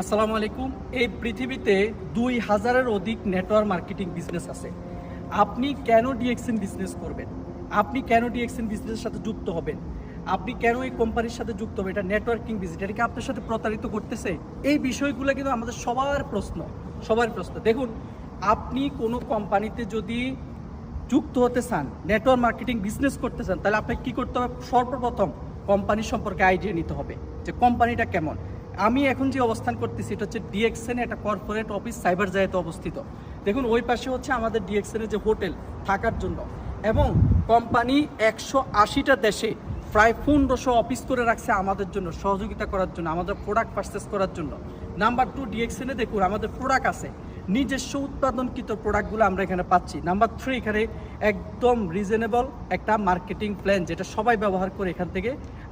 আসসালামু আলাইকুম। এই পৃথিবীতে 2000-এর অধিক নেটওয়ার্ক মার্কেটিং বিজনেস আছে। আপনি কেন ডিএক্সএন বিজনেস করবেন? আপনি কেন ডিএক্সএন বিজনেসের সাথে যুক্ত হবেন? আপনি কেন এই কোম্পানির সাথে যুক্ত হবেন? এটা নেটওয়ার্কিং বিজনেস, এটা কি আপনার সাথে প্রতারিত করতেছে? এই বিষয়গুলো কিন্তু আমাদের সবার প্রশ্ন। দেখুন, আপনি কোনো কোম্পানিতে যদি যুক্ত হতে চান, নেটওয়ার্ক মার্কেটিং বিজনেস করতে চান, তাহলে আপনাকে কী করতে হবে? সর্বপ্রথম কোম্পানি সম্পর্কে আইডিয়া নিতে হবে যে কোম্পানিটা কেমন। আমি এখন যে অবস্থান করতেছি এটা হচ্ছে ডিএক্সএন, একটা কর্পোরেট অফিস সাইবার জায়গাতে অবস্থিত। দেখুন, ওই পাশে হচ্ছে আমাদের ডিএক্সএনের যে হোটেল থাকার জন্য, এবং কোম্পানি 180টা দেশে প্রায় 1500 অফিস করে রাখছে আমাদের জন্য, সহযোগিতা করার জন্য, আমাদের প্রোডাক্ট পারচেস করার জন্য। নাম্বার 2, ডিএক্সএনে দেখুন আমাদের প্রোডাক্ট আছে, নিজস্ব উৎপাদনকৃত প্রোডাক্টগুলো আমরা এখানে পাচ্ছি। নাম্বার 3, এখানে একদম রিজনেবল একটা মার্কেটিং প্ল্যান, যেটা সবাই ব্যবহার করে এখান থেকে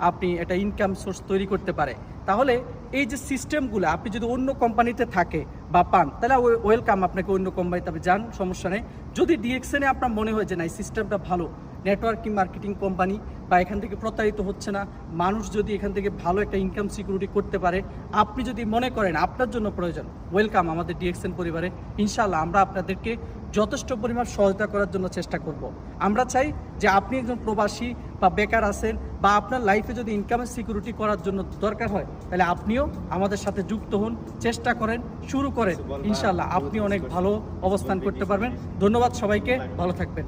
আপনি একটা ইনকাম সোর্স তৈরি করতে পারে। তাহলে এই যে সিস্টেমগুলো আপনি যদি অন্য কোম্পানিতে থাকে বা পান, তাহলে ওয়েলকাম, আপনাকে অন্য কোম্পানিতে আপনি যান, সমস্যা নেই। যদি ডিএক্সএনে আপনার মনে হয় যে না, এই সিস্টেমটা ভালো, নেটওয়ার্কিং মার্কেটিং কোম্পানি, বা এখান থেকে প্রতারিত হচ্ছে না, মানুষ যদি এখান থেকে ভালো একটা ইনকাম সিকিউরিটি করতে পারে, আপনি যদি মনে করেন আপনার জন্য প্রয়োজন, ওয়েলকাম আমাদের ডিএক্সএন পরিবারে। ইনশাআল্লাহ আমরা আপনাদেরকে যথেষ্ট পরিমাণ সহায়তা করার জন্য চেষ্টা করব। আমরা চাই যে আপনি একজন প্রবাসী বা বেকার আছেন, বা আপনার লাইফে যদি ইনকামের সিকিউরিটি করার জন্য দরকার হয়, তাহলে আপনিও আমাদের সাথে যুক্ত হন, চেষ্টা করেন, শুরু করেন। ইনশাআল্লাহ আপনি অনেক ভালো অবস্থান করতে পারবেন। ধন্যবাদ সবাইকে, ভালো থাকবেন।